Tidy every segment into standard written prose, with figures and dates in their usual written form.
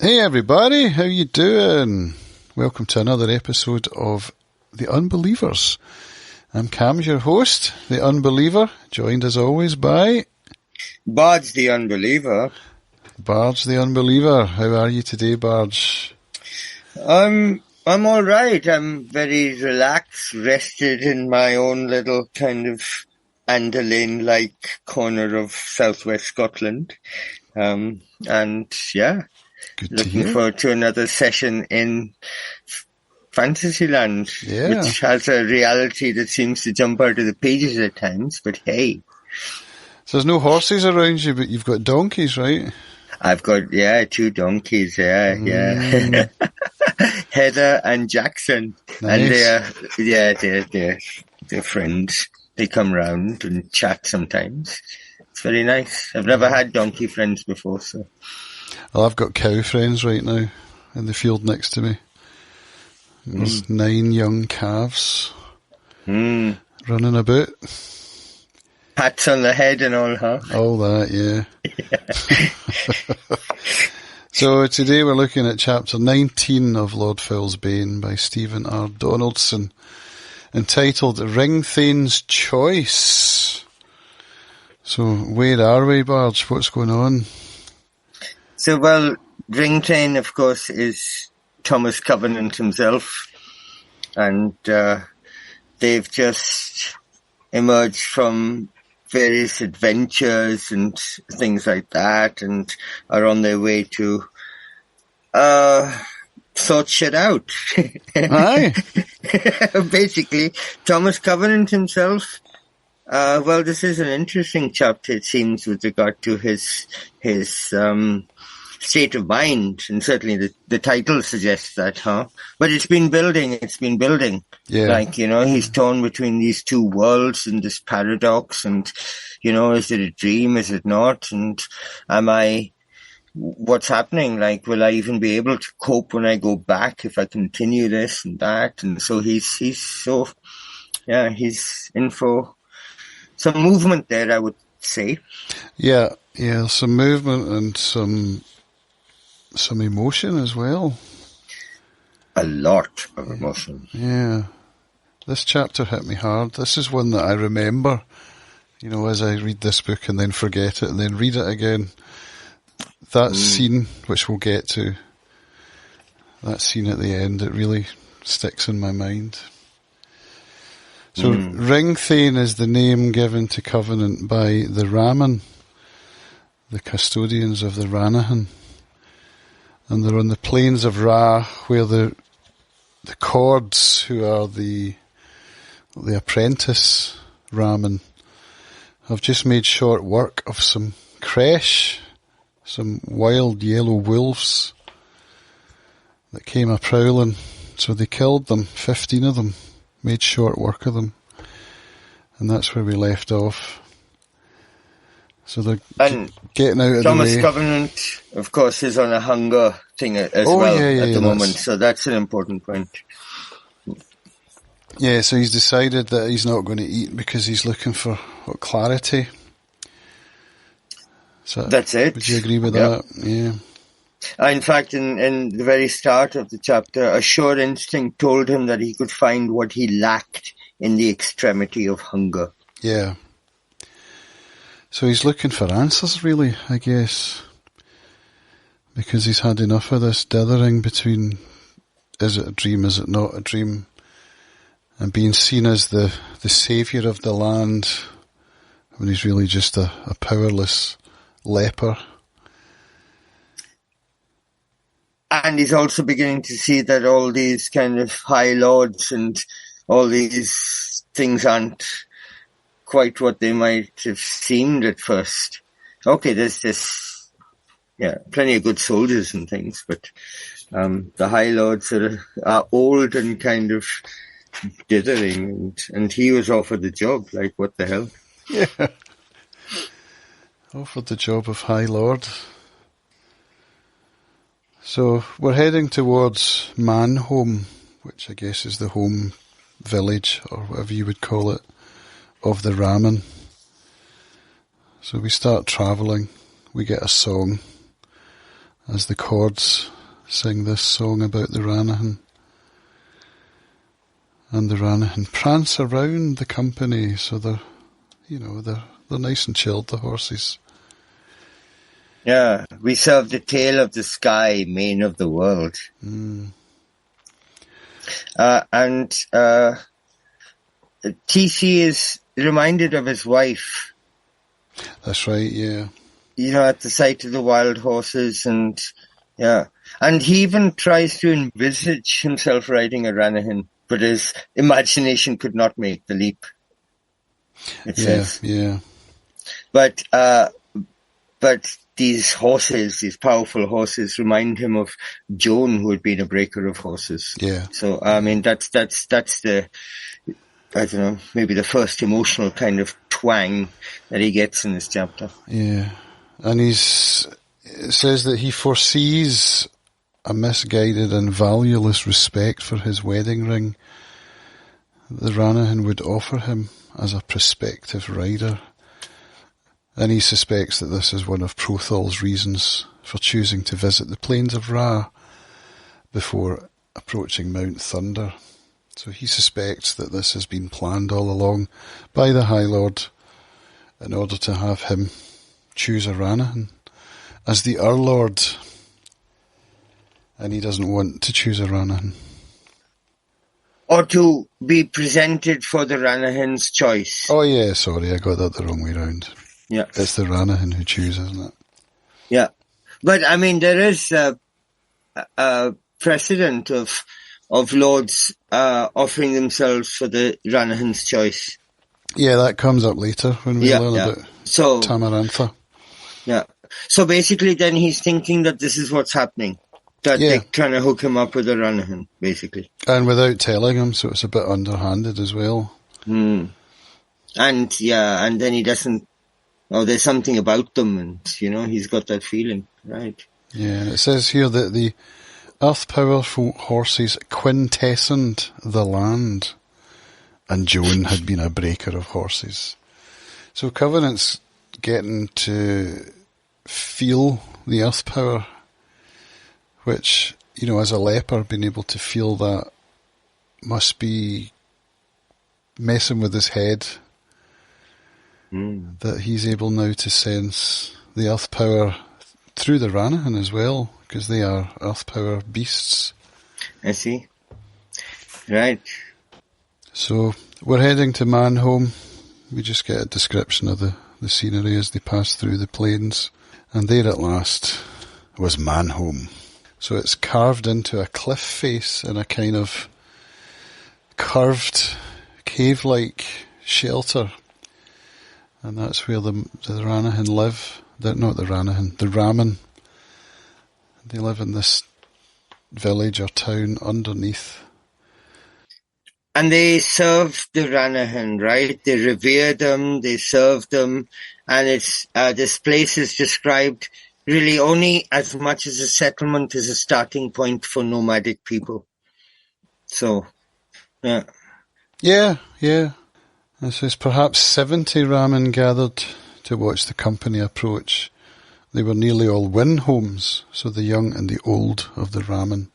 Hey everybody, how you doing? Welcome to another episode of The Unbelievers. I'm Cams, your host, The Unbeliever, joined as always by... Barge the Unbeliever. Barge the Unbeliever. How are you today, Barge? I'm all right. I'm very relaxed, rested in my own little kind of Anderlane-like corner of southwest Scotland. And yeah, looking forward to another session in Fantasyland, which has a reality that seems to jump out of the pages at times, but hey. So there's no horses around you, but you've got donkeys, right? I've got, two donkeys, yeah. Heather and Jackson. Nice. And they're friends. They come round and chat sometimes. It's very nice. I've never had donkey friends before, so. Well, I've got cow friends right now in the field next to me. There's 9 young calves running about. Pats on the head and all, huh? All that, yeah. So today we're looking at chapter 19 of Lord Fell's Bane by Stephen R. Donaldson, entitled Ringthane's Choice. So where are we, Barge? What's going on? So, well, Ringthane, of course, is Thomas Covenant himself, and they've just emerged from various adventures and things like that, and are on their way to sort shit out. Aye. Basically, Thomas Covenant himself, well, this is an interesting chapter, it seems, with regard to his state of mind, and certainly the title suggests that, huh? But it's been building. Yeah. Like, he's torn between these two worlds and this paradox, and, is it a dream, is it not? And what's happening? Like, will I even be able to cope when I go back if I continue this and that? And so he's in for some movement there, I would say. Yeah, some movement and some emotion as well. A lot of emotion. Yeah. This chapter hit me hard. This is one that I remember, as I read this book and then forget it and then read it again. That scene, which we'll get to, that scene at the end, it really sticks in my mind. So Ringthane is the name given to Covenant by the Raman, the custodians of the Ranahan. And they're on the plains of Ra, where the Cords, who are the apprentice Raman, have just made short work of some creche, some wild yellow wolves that came a-prowling. So they killed them, 15 of them, made short work of them. And that's where we left off. So they're getting out of Thomas the way. Covenant, of course, is on a hunger thing as well at the moment. So that's an important point. Yeah, so he's decided that he's not going to eat because he's looking for clarity. So that's it. Would you agree with that? Yeah. In fact, in the very start of the chapter, a sure instinct told him that he could find what he lacked in the extremity of hunger. Yeah. So he's looking for answers, really, I guess, because he's had enough of this dithering between is it a dream, is it not a dream, and being seen as the saviour of the land when he's really just a powerless leper. And he's also beginning to see that all these kind of high lords and all these things aren't quite what they might have seemed at first. Okay, there's this, plenty of good soldiers and things, but the High Lords are old and kind of dithering, and he was offered the job. Like, what the hell? Yeah, offered the job of High Lord. So we're heading towards Manhome, which I guess is the home village, or whatever you would call it, of the Raman. So we start travelling. We get a song as the Cords sing this song about the Ranahan. And the Ranahan prance around the company, so they're nice and chilled, the horses. Yeah, we serve the tail of the sky, mane of the world. Mm. And TC is reminded of his wife. That's right, yeah. At the sight of the wild horses, and he even tries to envisage himself riding a Ranahan, but his imagination could not make the leap. It says. Yeah. But these horses, these powerful horses, remind him of Joan, who had been a breaker of horses. Yeah. So that's the, I don't know, maybe the first emotional kind of twang that he gets in this chapter. Yeah. And it says that he foresees a misguided and valueless respect for his wedding ring the Ranahan would offer him as a prospective rider. And he suspects that this is one of Prothal's reasons for choosing to visit the plains of Ra before approaching Mount Thunder. So he suspects that this has been planned all along by the High Lord in order to have him choose a Ranahan as the Lord, and he doesn't want to choose a Ranahan. Or to be presented for the Ranahan's choice. Oh yeah, sorry, I got that the wrong way round. Yeah. It's the Ranahan who chooses, isn't it? Yeah. But, there is a precedent of lords offering themselves for the Ranahan's choice. Yeah, that comes up later when we learn about Tamarantha. Yeah. So basically then he's thinking that this is what's happening. That they're trying to hook him up with a Ranahan, basically. And without telling him, so it's a bit underhanded as well. And then he doesn't, there's something about them, and, he's got that feeling, right? Yeah, and it says here that the earth-powerful horses quintessent the land, and Joan had been a breaker of horses. So Covenant's getting to feel the earth power, which, as a leper, being able to feel that must be messing with his head. That he's able now to sense the earth power through the Ranahan as well, because they are earth power beasts. I see. Right. So we're heading to Manholm. We just get a description of the scenery as they pass through the plains. And there at last was Manholm. So it's carved into a cliff face in a kind of curved cave-like shelter. And that's where the Ranahan live. Not the Ranahan, the Raman. They live in this village or town underneath. And they serve the Ranahan, right? They revere them, they serve them, and it's this place is described really only as much as a settlement as a starting point for nomadic people. So, yeah. Yeah. It says perhaps 70 Ramen gathered to watch the company approach. They were nearly all win homes, so the young and the old of the Ramen.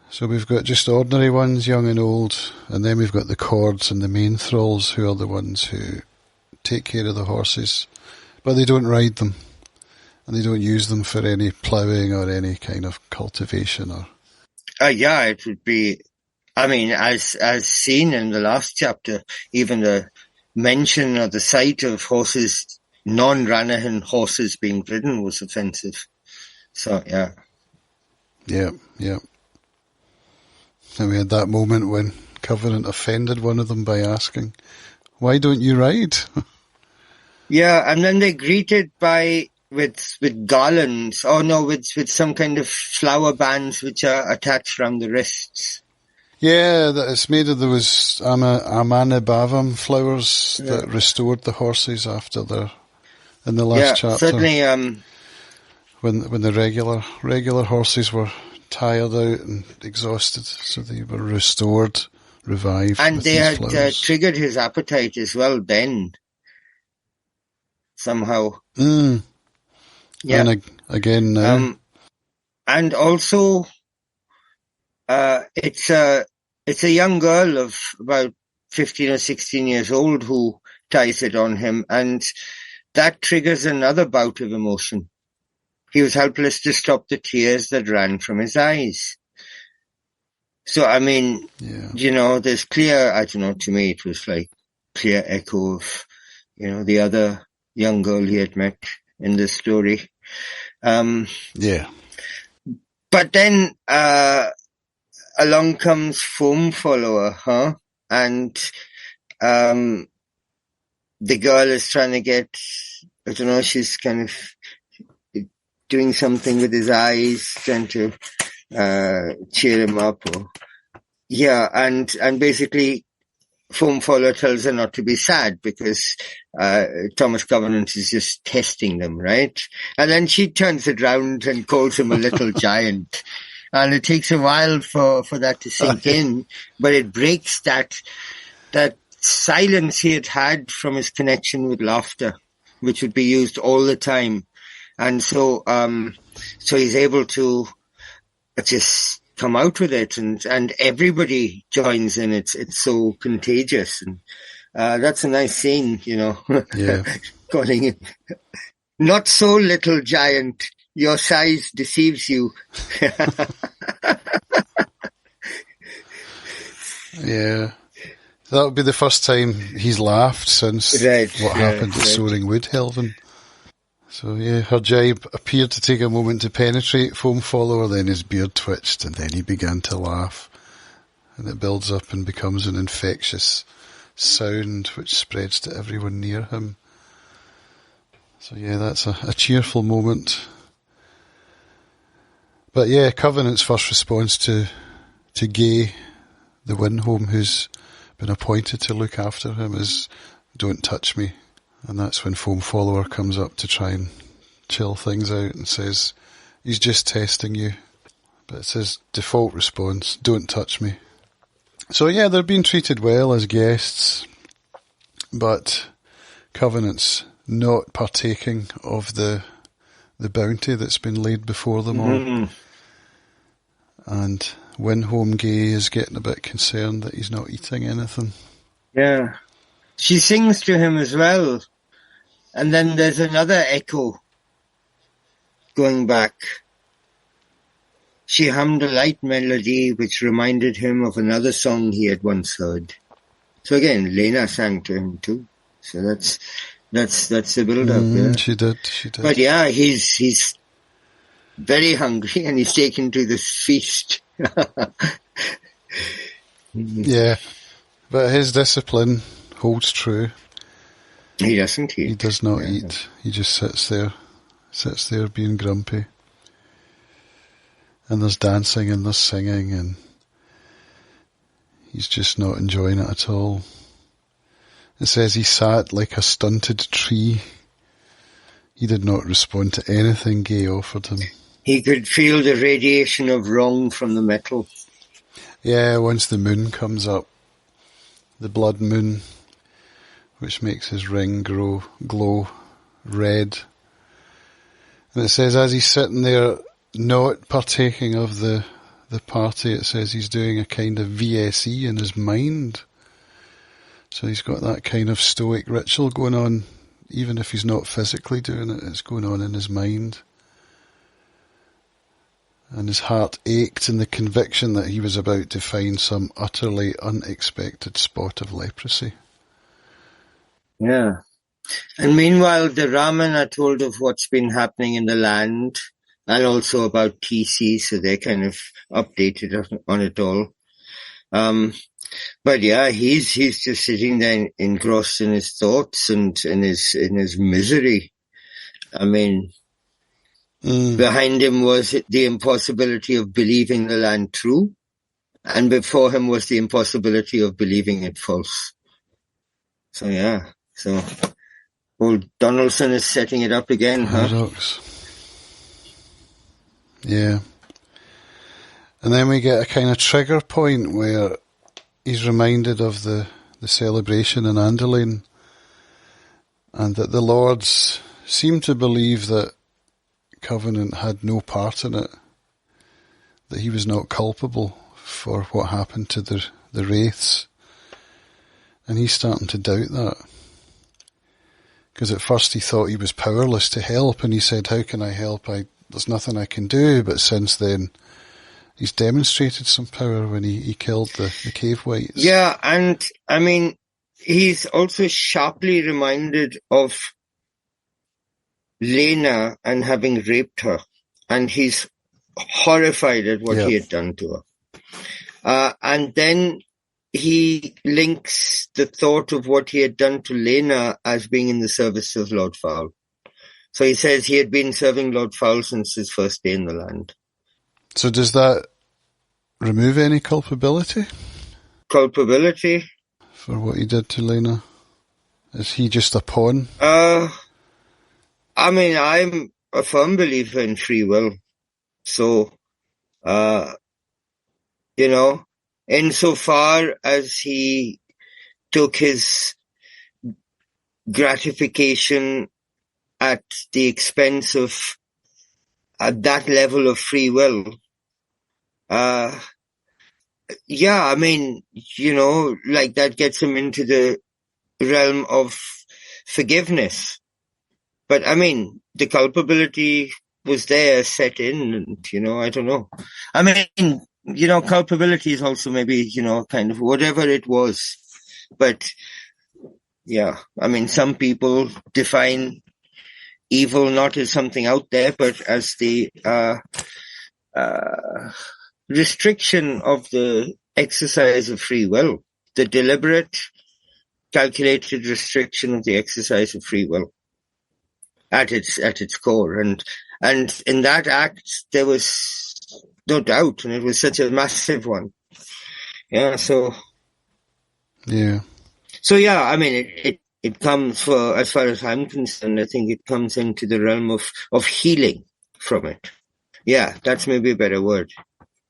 So we've got just ordinary ones, young and old, and then we've got the cords and the main thralls, who are the ones who take care of the horses, but they don't ride them, and they don't use them for any ploughing or any kind of cultivation. It would be, as seen in the last chapter, even the mention or the sight of horses, non-Ranahan horses being ridden was offensive. So, yeah. Yeah. And we had that moment when Covenant offended one of them by asking, "Why don't you ride?" Yeah, and then they're greeted with garlands, with some kind of flower bands which are attached around the wrists. Yeah, that it's made of those Amanabavam flowers that restored the horses after in the last chapter. Certainly. When the regular horses were tired out and exhausted, so they were restored, revived. And they had flowers. triggered his appetite as well, Ben. Somehow. Yeah. And again now. And also, it's a young girl of about 15 or 16 years old who ties it on him, and that triggers another bout of emotion. He was helpless to stop the tears that ran from his eyes. So, I mean, there's clear, I don't know, to me it was like clear echo of, the other young girl he had met in this story. But then, along comes Foam Follower, and, the girl is trying to get, I don't know, she's kind of doing something with his eyes, trying to, cheer him up and basically Foam Follower tells her not to be sad because, Thomas Covenant is just testing them, right? And then she turns it round and calls him a little giant. And it takes a while for that to sink in, but it breaks that silence he had from his connection with laughter, which would be used all the time. And so he's able to just come out with it, and everybody joins in. It's so contagious, and that's a nice scene, Yeah. Calling it, not so little giant, your size deceives you. Yeah. That would be the first time he's laughed since what happened at Soaring Woodhelven. So yeah, her jibe appeared to take a moment to penetrate Foam Follower, then his beard twitched, and then he began to laugh. And it builds up and becomes an infectious sound which spreads to everyone near him. So yeah, that's a cheerful moment. But yeah, Covenant's first response to Gay, the Windhome, who's been appointed to look after him, is, "Don't touch me." And that's when Foam Follower comes up to try and chill things out and says, "He's just testing you." But it's his default response, "Don't touch me." So yeah, they're being treated well as guests, but Covenant's not partaking of the bounty that's been laid before them all. And Windhome Gay is getting a bit concerned that he's not eating anything. Yeah. She sings to him as well. And then there's another echo going back. She hummed a light melody which reminded him of another song he had once heard. So again, Lena sang to him too. So that's the build-up. Yeah. She did. But yeah, he's very hungry and he's taken to this feast. Yeah, but his discipline holds true. He doesn't eat. He does not eat. He just sits there being grumpy. And there's dancing and there's singing, and he's just not enjoying it at all. It says he sat like a stunted tree. He did not respond to anything Gay offered him. He could feel the radiation of wrong from the metal. Yeah, once the moon comes up, the blood moon, which makes his ring glow red. And it says as he's sitting there not partaking of the party, it says he's doing a kind of VSE in his mind. So he's got that kind of stoic ritual going on, even if he's not physically doing it, it's going on in his mind. And his heart ached in the conviction that he was about to find some utterly unexpected spot of leprosy. Yeah. And meanwhile, the Ramen are told of what's been happening in the land and also about TC, so they're kind of updated on it all. But yeah, he's just sitting there engrossed in his thoughts and in his misery. I mean, behind him was the impossibility of believing the land true, and before him was the impossibility of believing it false. So yeah, so old Donaldson is setting it up again, Paradox. Yeah. And then we get a kind of trigger point where he's reminded of the celebration in Andalane, and that the Lords seem to believe that Covenant had no part in it. that he was not culpable for what happened to the wraiths. And he's starting to doubt that. Because at first he thought he was powerless to help, and he said, how can I help? There's nothing I can do. But since then, he's demonstrated some power when he killed the cave wights. Yeah, and I mean, he's also sharply reminded of Lena and having raped her. And he's horrified at what he had done to her. And then he links the thought of what he had done to Lena as being in the service of Lord Fowl. So he says he had been serving Lord Fowl since his first day in the land. So does that remove any culpability? Culpability? For what he did to Lena? Is he just a pawn? I mean, I'm a firm believer in free will. So, insofar as he took his gratification at the expense of that level of free will, I mean, that gets him into the realm of forgiveness. But I mean, the culpability was there, set in, and, I don't know. I mean, culpability is also maybe, kind of whatever it was. But, yeah, I mean, some people define evil not as something out there, but as the restriction of the exercise of free will, the deliberate, calculated restriction of the exercise of free will at its core. And in that act, there was no doubt, and it was such a massive one. Yeah, so. Yeah. So, yeah, I mean, it comes, as far as I'm concerned, I think it comes into the realm of healing from it. Yeah, that's maybe a better word.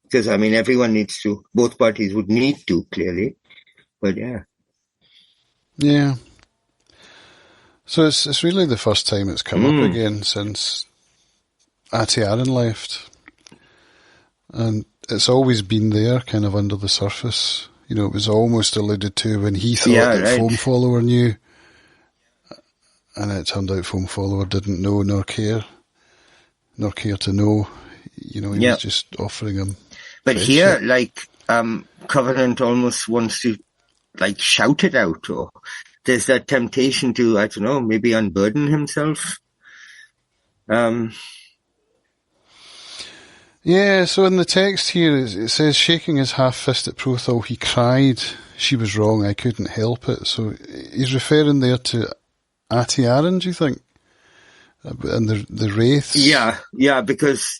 Because, I mean, everyone needs to, both parties would need to, clearly. But, yeah. Yeah. So it's really the first time it's come up again since Atiaran left. And it's always been there, kind of under the surface. It was almost alluded to when he thought that Foam Follower knew. And it turned out Foam Follower didn't know nor care to know. He was just offering him. But friendship. Here, Covenant almost wants to, shout it out, or there's that temptation to, I don't know, maybe unburden himself. Yeah, so in the text here, it says, shaking his half fist at Prothal, he cried, she was wrong, I couldn't help it. So he's referring there to Atiaran, do you think? And the wraiths? Yeah, because...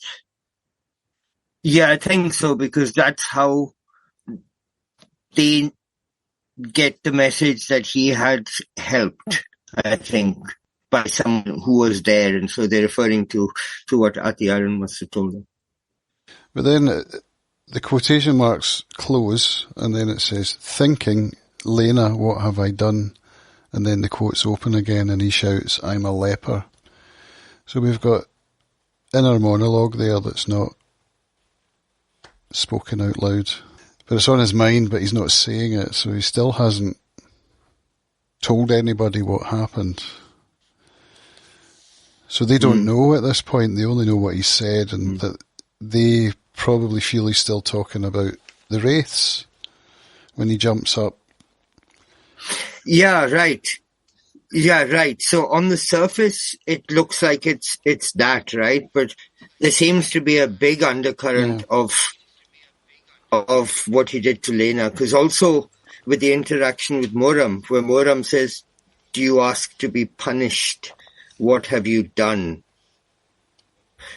Yeah, I think so, because that's how they get the message that he had helped, I think, by someone who was there, and so they're referring to what Atiaran must have told them. But then the quotation marks close, and then it says, thinking, Lena, what have I done? And then the quotes open again, and he shouts, I'm a leper. So we've got inner monologue there that's not spoken out loud. But it's on his mind, but he's not saying it, so he still hasn't told anybody what happened. So they don't know at this point, they only know what he said, and that they probably feel he's still talking about the wraiths when he jumps up. Yeah, right. So on the surface, it looks like it's that, right? But there seems to be a big undercurrent of what he did to Lena, because also with the interaction with Moram, where Moram says, do you ask to be punished? What have you done?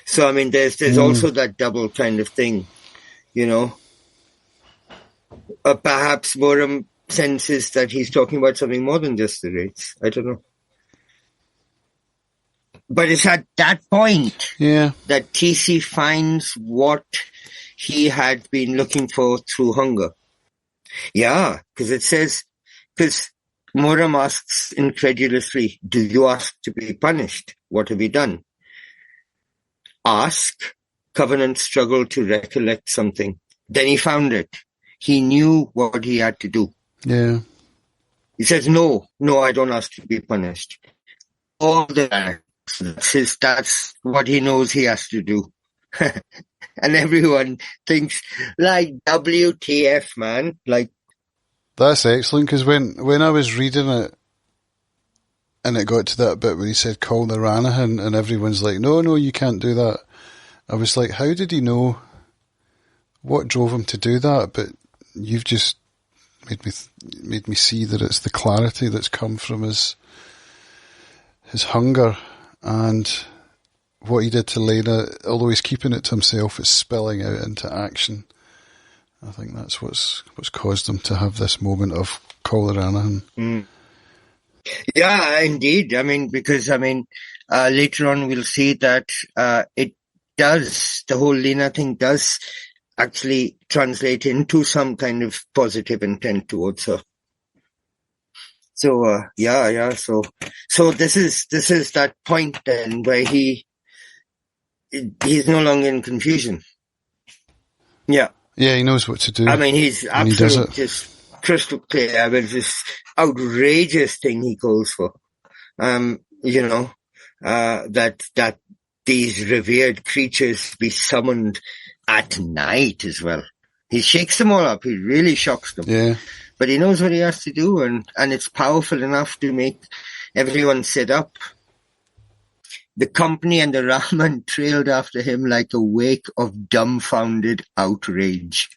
So, I mean, there's also that double kind of thing, Perhaps Moram senses that he's talking about something more than just the wraiths. I don't know. But it's at that point that TC finds what he had been looking for through hunger. Yeah, because Moram asks incredulously, do you ask to be punished? What have you done? Ask, Covenant struggled to recollect something. Then he found it. He knew what he had to do. Yeah. He says, no, I don't ask to be punished. All the that's what he knows he has to do. And everyone thinks, like, WTF, man. Like, that's excellent, because when I was reading it, and it got to that bit where he said, call the Ranahan, and everyone's like, no, you can't do that. I was like, how did he know? What drove him to do that? But you've just made me see that it's the clarity that's come from his hunger, and what he did to Lena, although he's keeping it to himself, it's spilling out into action. I think that's what's caused him to have this moment of call the Ranahan. Mm. Yeah, indeed. I mean, because, later on we'll see that it does, the whole Lena thing does actually translate into some kind of positive intent towards her. So, so this is that point then where he's no longer in confusion. Yeah. Yeah, he knows what to do. I mean, he's absolutely just crystal clear. I mean, this outrageous thing he calls for. That these revered creatures be summoned at night as well. He shakes them all up. He really shocks them. Yeah. But he knows what he has to do, and it's powerful enough to make everyone sit up. The company and the Rahman trailed after him like a wake of dumbfounded outrage.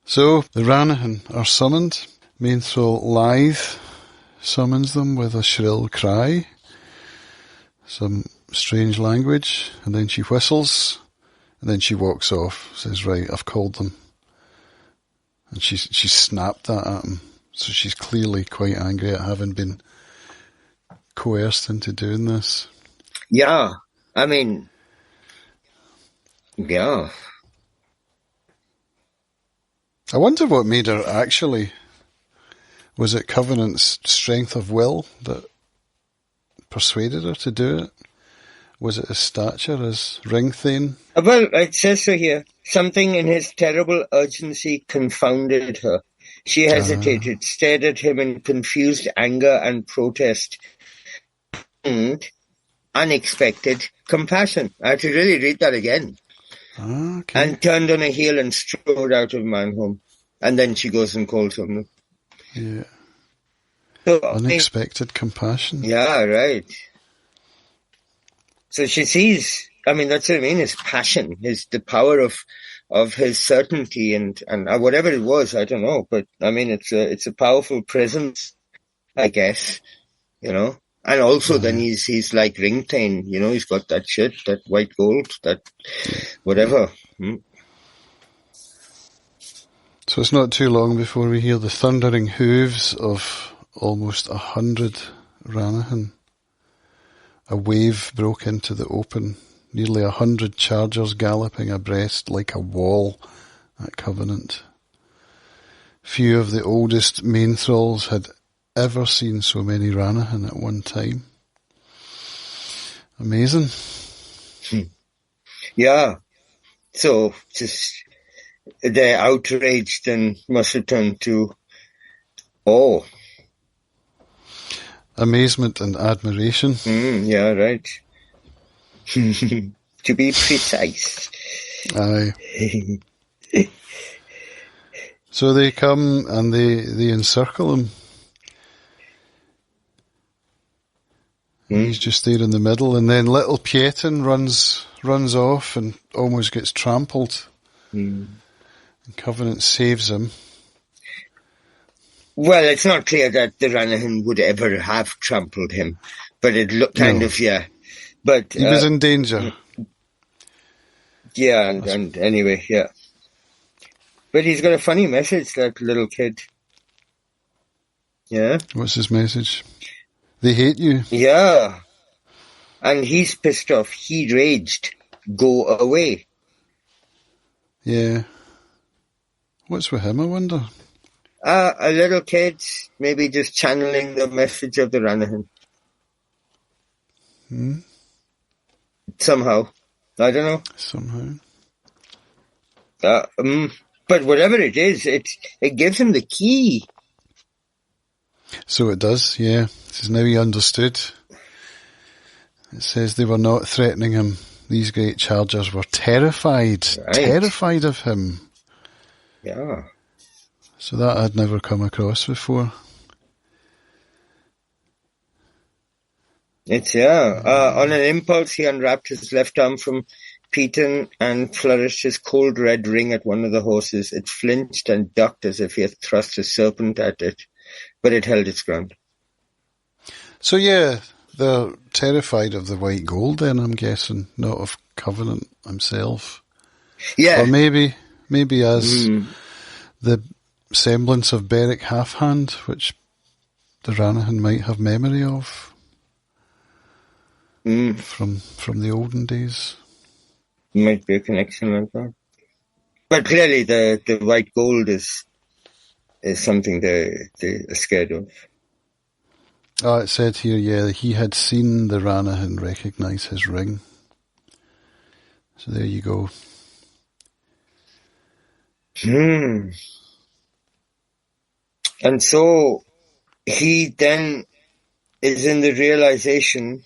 So, the Ranahan are summoned. Mainthrall Lithe summons them with a shrill cry. Some strange language, and then she whistles, and then she walks off, says, right, I've called them. And she snapped that at him. So she's clearly quite angry at having been coerced into doing this. Yeah, I mean, yeah. I wonder what made her actually. Was it Covenant's strength of will that persuaded her to do it? Was it his stature as Ringthane? Well, it says so here. Something in his terrible urgency confounded her. She hesitated, stared at him in confused anger and protest. And unexpected compassion. I had to really read that again. Okay. And turned on a heel and strode out of Manhome. And then she goes and calls him. Yeah. So, unexpected compassion. Yeah, right. So she sees, that's what I mean, his passion, the power of his certainty and whatever it was, I don't know, but it's a powerful presence, I guess, And also then he's like Ringthane, he's got that shit, that white gold, that whatever. So it's not too long before we hear the thundering hooves of almost 100 Ranahan. A wave broke into the open, nearly 100 chargers galloping abreast like a wall at Covenant. Few of the oldest main thralls had ever seen so many Ranahan at one time. Amazing. Yeah. So just they're outraged and must have turned to awe. Amazement and admiration. Yeah, right. To be precise. Aye. So they come and they encircle him. He's just there in the middle, and then little Pietin runs off and almost gets trampled. And Covenant saves him. Well, it's not clear that the Ranahan would ever have trampled him, but it looked kind of, yeah. But he was in danger. Yeah, and anyway, yeah. But he's got a funny message, that little kid. Yeah. What's his message? They hate you. Yeah. And he's pissed off. He raged. Go away. Yeah. What's with him, I wonder? A little kid, maybe just channeling the message of the Ranahan. Somehow. I don't know. Somehow. But whatever it is, it gives him the key. So it does, yeah. It says now he understood. It says they were not threatening him. These great chargers were terrified. Right. Terrified of him. Yeah. So that I'd never come across before. On an impulse, he unwrapped his left arm from Peyton and flourished his cold red ring at one of the horses. It flinched and ducked as if he had thrust a serpent at it, but it held its ground. So yeah, they're terrified of the white gold then, I'm guessing, not of Covenant himself. Yeah. Or maybe as the semblance of Beric Halfhand, which the Ranahan might have memory of. From the olden days. Might be a connection like that. But clearly the white gold is something they're scared of. Oh, it said here, yeah, he had seen the Ranahan recognise his ring. So there you go. And so he then is in the realization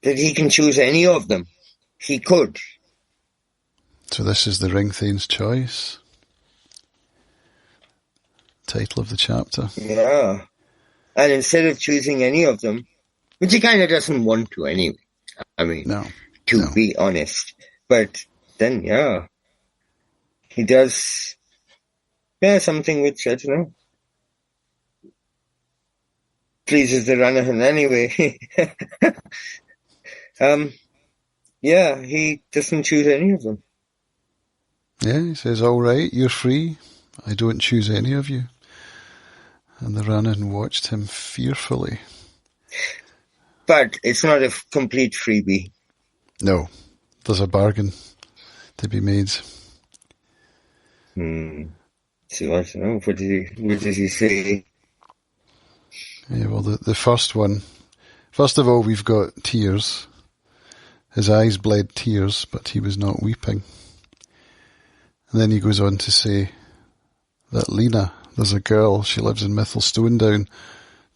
that he can choose any of them. He could. So this is the Ringthane's choice. Title of the chapter. Yeah. And instead of choosing any of them, which he kind of doesn't want to anyway. I mean, to be honest. But then, he does, something which, I don't know, pleases the Ranahan anyway. He doesn't choose any of them. Yeah, he says, all right, you're free. I don't choose any of you. And the Ranahan watched him fearfully. But it's not a complete freebie. No, there's a bargain to be made. So I don't know, what did he say? Yeah, well, the first one, first of all, we've got tears. His eyes bled tears, but he was not weeping. And then he goes on to say that Lena, there's a girl, she lives in Mithelstone Down,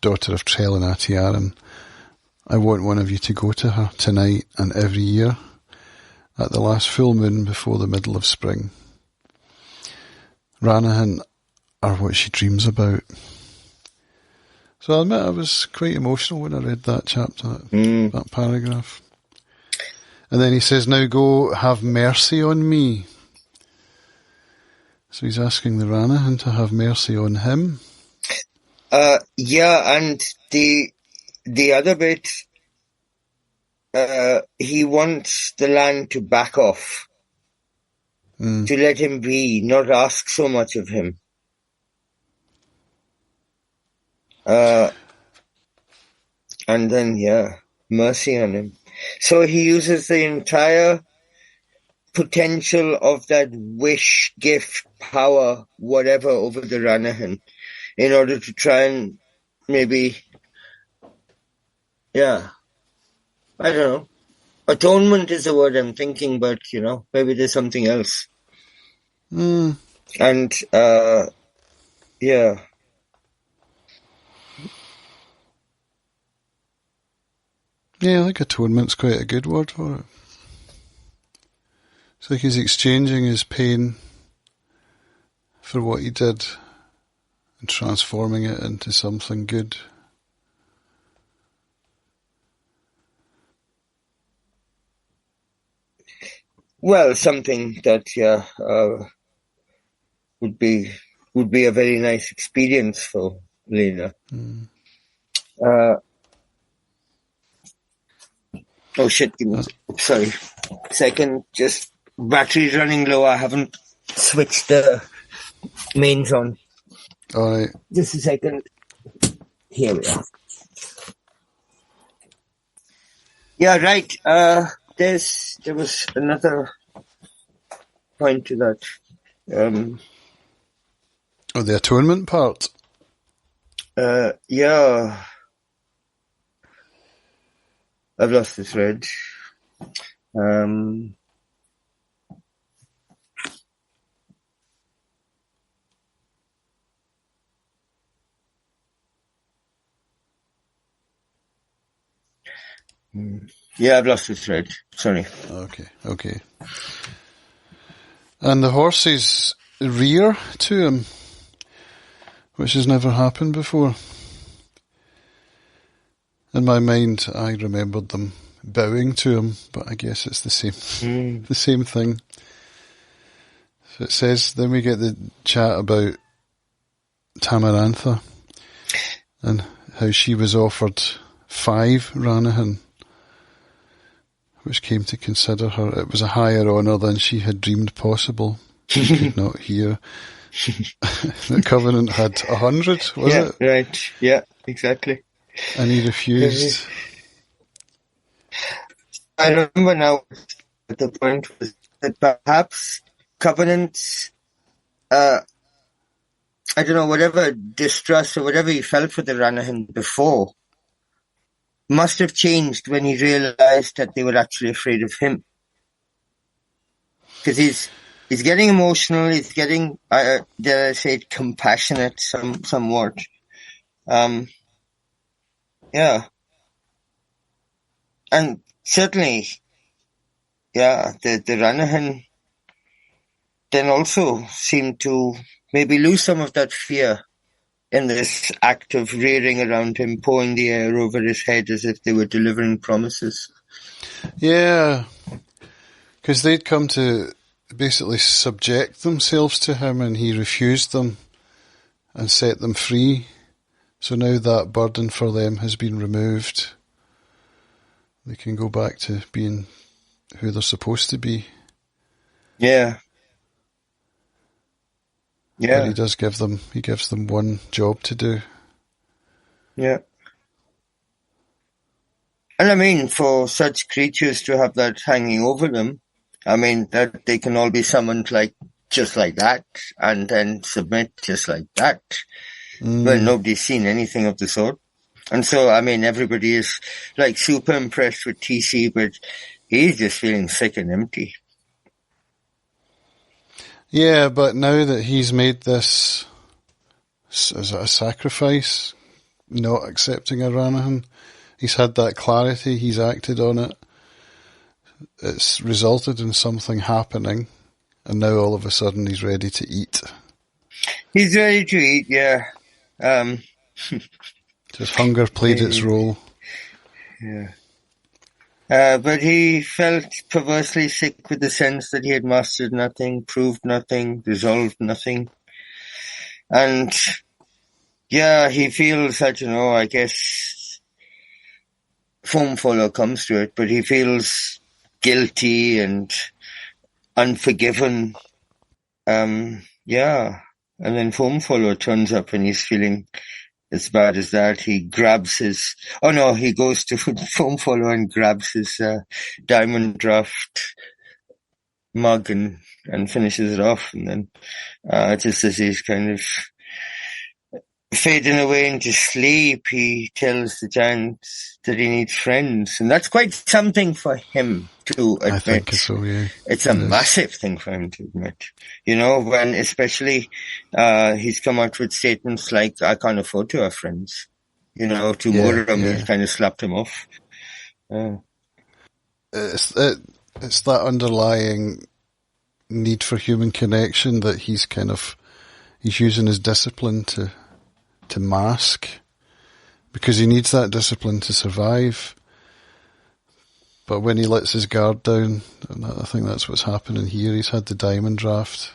daughter of Trell and Atiaran. I want one of you to go to her tonight and every year at the last full moon before the middle of spring. Ranahan are what she dreams about. So I'll admit I was quite emotional when I read that chapter, that paragraph. And then he says, now go have mercy on me. So he's asking the Ranahan to have mercy on him. And the other bit, he wants the land to back off, to let him be, not ask so much of him. And then, mercy on him. So he uses the entire potential of that wish, gift, power, whatever, over the Ranahan in order to try and maybe, I don't know. Atonement is the word I'm thinking, but, maybe there's something else. And, Yeah, I think atonement's quite a good word for it. It's like he's exchanging his pain for what he did and transforming it into something good. Well, something that, would be a very nice experience for Lena. Oh shit, sorry. Second, just battery running low. I haven't switched the mains on. Alright. Just a second. Here we are. Yeah, right. There was another point to that. The atonement part? Yeah. I've lost the thread. Yeah, I've lost the thread. Sorry. Okay. And the horses rear to him, which has never happened before. In my mind, I remembered them bowing to him, but I guess it's the same, the same thing. So it says, then we get the chat about Tamarantha and how she was offered 5 Ranahan, which came to consider her. It was a higher honour than she had dreamed possible. She could not hear. The Covenant had 100, was it? Yeah, right. Yeah, exactly. And he refused. I remember now the point was that perhaps Covenant's, I don't know, whatever distrust or whatever he felt for the Ranahan before must have changed when he realized that they were actually afraid of him. Because he's getting emotional, he's getting, dare I say it, compassionate somewhat. Yeah. And certainly, yeah, the Ranahan then also seemed to maybe lose some of that fear in this act of rearing around him, pouring the air over his head as if they were delivering promises. Yeah, because they'd come to basically subject themselves to him and he refused them and set them free. So now that burden for them has been removed. They can go back to being who they're supposed to be. Yeah. Yeah. But he gives them one job to do. Yeah. And I mean, for such creatures to have that hanging over them, I mean, that they can all be summoned just like that, and then submit just like that. Well, nobody's seen anything of the sort. And so, I mean, everybody is super impressed with TC, but he's just feeling sick and empty. Yeah, but now that he's made this as a sacrifice, not accepting a Ranahan, he's had that clarity, he's acted on it. It's resulted in something happening, and now all of a sudden he's ready to eat. He's ready to eat, yeah. His hunger played its role. Yeah. But he felt perversely sick with the sense that he had mastered nothing, proved nothing, resolved nothing. And, yeah, he feels, I don't know, I guess foam follow comes to it, but he feels guilty and unforgiven. Yeah. And then foam follow turns up and he's feeling as bad as that. He grabs he goes to foam follow and grabs his diamond draft mug and finishes it off. And then just as he's kind of fading away into sleep, he tells the giant that he needs friends. And that's quite something for him to admit. I think so, yeah. It's a massive thing for him to admit. You know, when especially he's come out with statements like, I can't afford to have friends. You know, to Muram, he kind of slapped him off. It's that underlying need for human connection that he's using his discipline to mask, because he needs that discipline to survive. But when he lets his guard down, and I think that's what's happening here, he's had the diamond draft.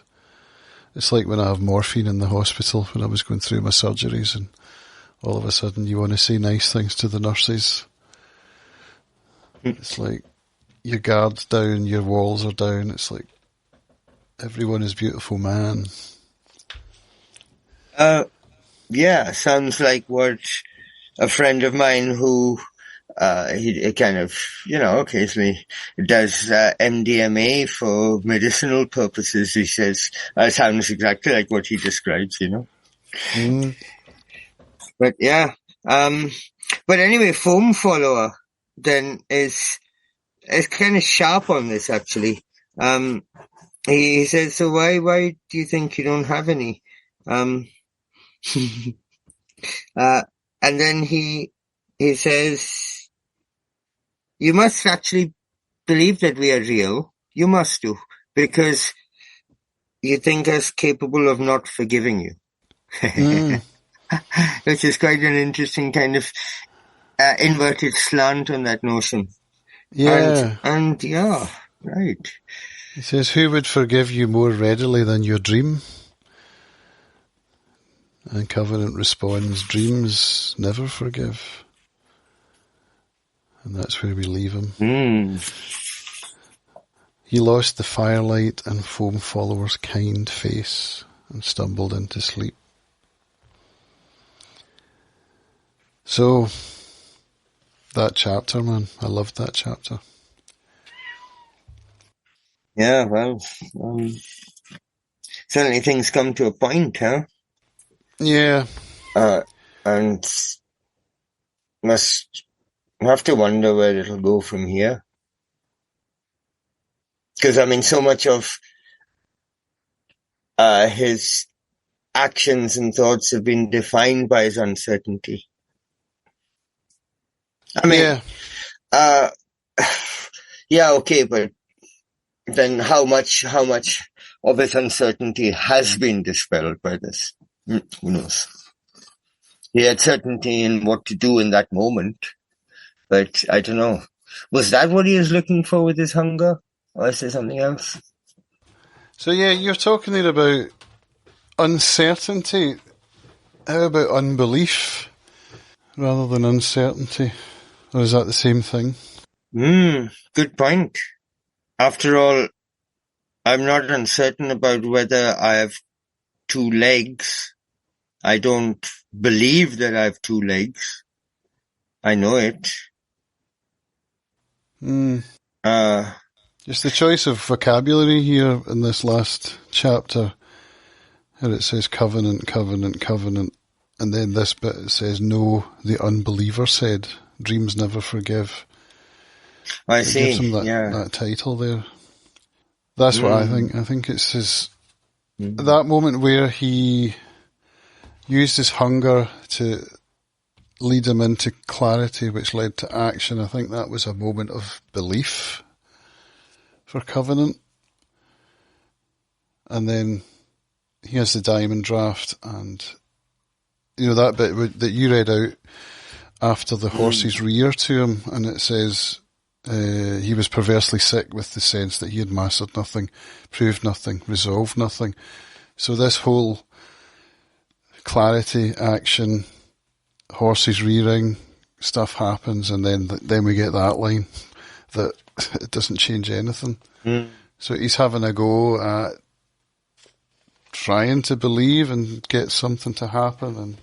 It's like when I have morphine in the hospital when I was going through my surgeries, and all of a sudden you want to say nice things to the nurses. It's like your guard's down, your walls are down. It's like everyone is beautiful, man. Yeah, sounds like what a friend of mine who he kind of, occasionally does MDMA for medicinal purposes. He says sounds exactly like what he describes, But yeah, but anyway, foam follower. then is kind of sharp on this, actually. He says, so why do you think you don't have any? And then he says, you must actually believe that we are real. You must do, because you think us capable of not forgiving you. Which is quite an interesting kind of inverted slant on that notion. Yeah. And yeah, right. He says, who would forgive you more readily than your dream? And Covenant responds, dreams never forgive. And that's where we leave him. He lost the firelight and foam follower's kind face and stumbled into sleep. So, that chapter, man, I loved that chapter. Yeah, well, certainly things come to a point, huh? Yeah. And must have to wonder where it'll go from here. Because, I mean, so much of his actions and thoughts have been defined by his uncertainty. I mean, yeah, okay, but then how much of his uncertainty has been dispelled by this? Who knows? He had certainty in what to do in that moment, but I don't know. Was that what he was looking for with his hunger, or is there something else? So yeah, you're talking there about uncertainty. How about unbelief rather than uncertainty? Or is that the same thing? Good point. After all, I'm not uncertain about whether I have two legs. I don't believe that I have two legs. I know it. Just the choice of vocabulary here in this last chapter, where it says covenant, covenant, covenant, and then this bit it says, no, the unbeliever said, dreams never forgive. I see. Gives him that title there. That's what I think. I think it's his that moment where he used his hunger to lead him into clarity, which led to action. I think that was a moment of belief for Covenant. And then he has the diamond draft, and you know that bit that you read out after the horses rear to him, and it says he was perversely sick with the sense that he had mastered nothing, proved nothing, resolved nothing. So this whole clarity, action, horses rearing stuff happens, and then we get that line that it doesn't change anything. So he's having a go at trying to believe and get something to happen, and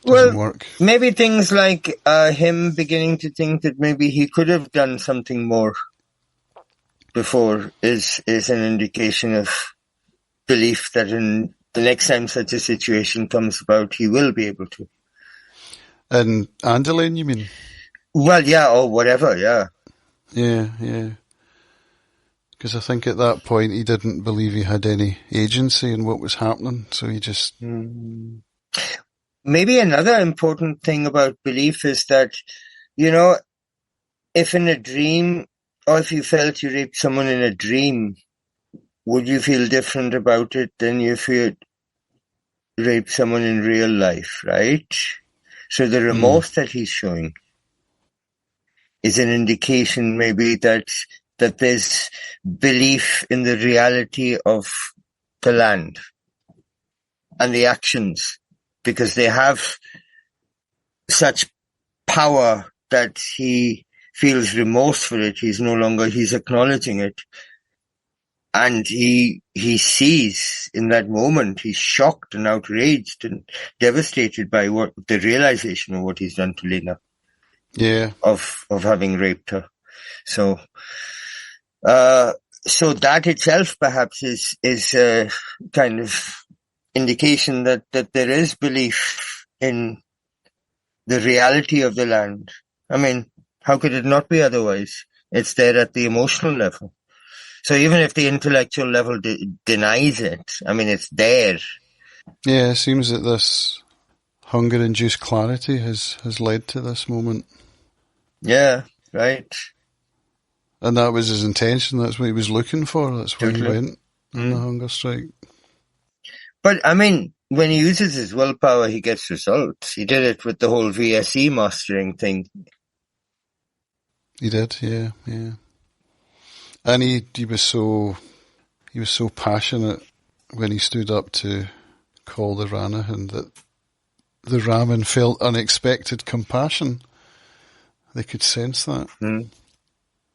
it doesn't work. Maybe things like him beginning to think that maybe he could have done something more before is an indication of belief that in the next time such a situation comes about, he will be able to. And Andalane, you mean? Well, yeah, or whatever, yeah. Yeah. Because I think at that point he didn't believe he had any agency in what was happening, so he just... Maybe another important thing about belief is that, you know, if in a dream, or if you felt you raped someone in a dream, would you feel different about it than if you had raped someone in real life, right? So the remorse that he's showing is an indication maybe that there's belief in the reality of the land and the actions, because they have such power that he feels remorse for it. He's acknowledging it. And he sees in that moment, he's shocked and outraged and devastated by the realization of what he's done to Lena. Yeah. Of having raped her. So that itself perhaps is a kind of indication that there is belief in the reality of the land. I mean, How could it not be otherwise? It's there at the emotional level. So even if the intellectual level denies it, I mean, it's there. Yeah, it seems that this hunger-induced clarity has led to this moment. Yeah, right. And that was his intention. That's what he was looking for. That's why he Totally. went on the hunger strike. But, I mean, when he uses his willpower, he gets results. He did it with the whole VSE mastering thing. He did, yeah. And he was so passionate when he stood up to call the Ranahan that the Raman felt unexpected compassion. They could sense that.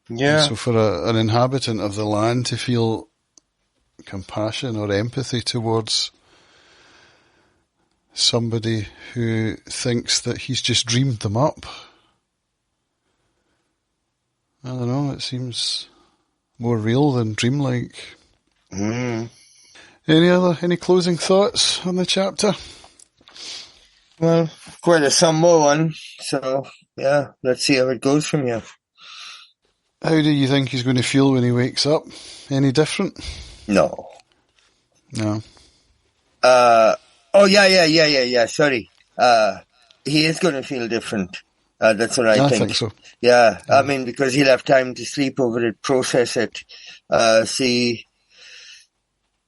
Yeah. And so for an inhabitant of the land to feel compassion or empathy towards somebody who thinks that he's just dreamed them up, I don't know, it seems more real than dreamlike. Any closing thoughts on the chapter? Well, quite a somber one. So, yeah, let's see how it goes from here. How do you think he's going to feel when he wakes up? Any different? No. No. Yeah. Sorry. He is going to feel different. That's what I think. I think so. Yeah. I mean, because he'll have time to sleep over it, process it, see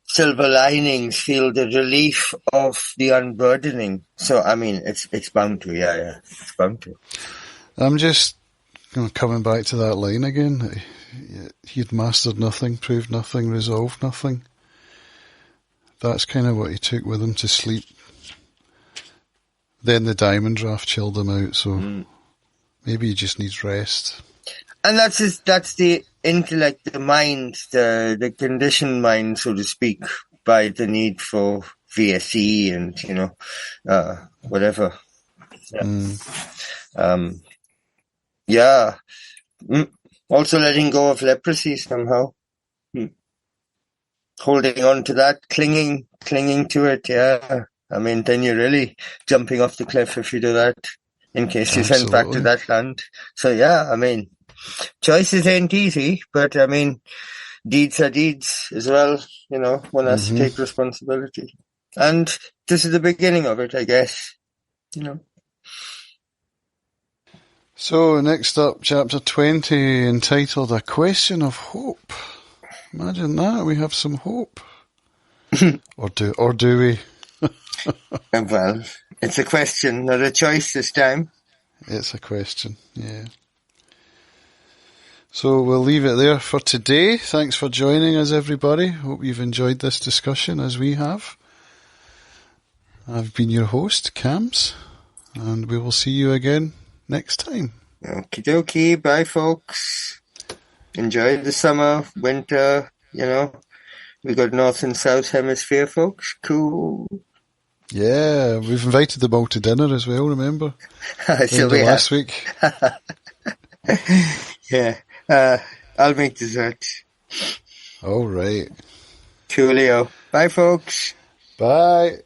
silver linings, feel the relief of the unburdening. So, I mean, it's bound to. Yeah. It's bound to. I'm just coming back to that line again. He'd mastered nothing, proved nothing, resolved nothing. That's kind of what he took with him to sleep. Then the diamond draft chilled him out, so maybe he just needs rest. And that's the intellect, the mind, the conditioned mind, so to speak, by the need for VSE and, whatever. Yeah. Also letting go of leprosy somehow. Holding on to that, clinging to it, yeah. I mean, then you're really jumping off the cliff if you do that, in case you're sent back to that land. So yeah, I mean, choices ain't easy, but I mean, deeds are deeds as well, one has to take responsibility. And this is the beginning of it, I guess, So next up, chapter 20, entitled A Question of Hope. Imagine that, we have some hope. or do we? Well, it's a question, not a choice this time. It's a question, yeah. So we'll leave it there for today. Thanks for joining us, everybody. Hope you've enjoyed this discussion as we have. I've been your host, Cams, and we will see you again next time. Okie dokie, bye folks. Enjoy the summer, winter, We got North and South Hemisphere folks. Cool. Yeah, we've invited them all to dinner as well, remember? So we last week. Yeah. I'll make dessert. All right. Coolio. Bye folks. Bye.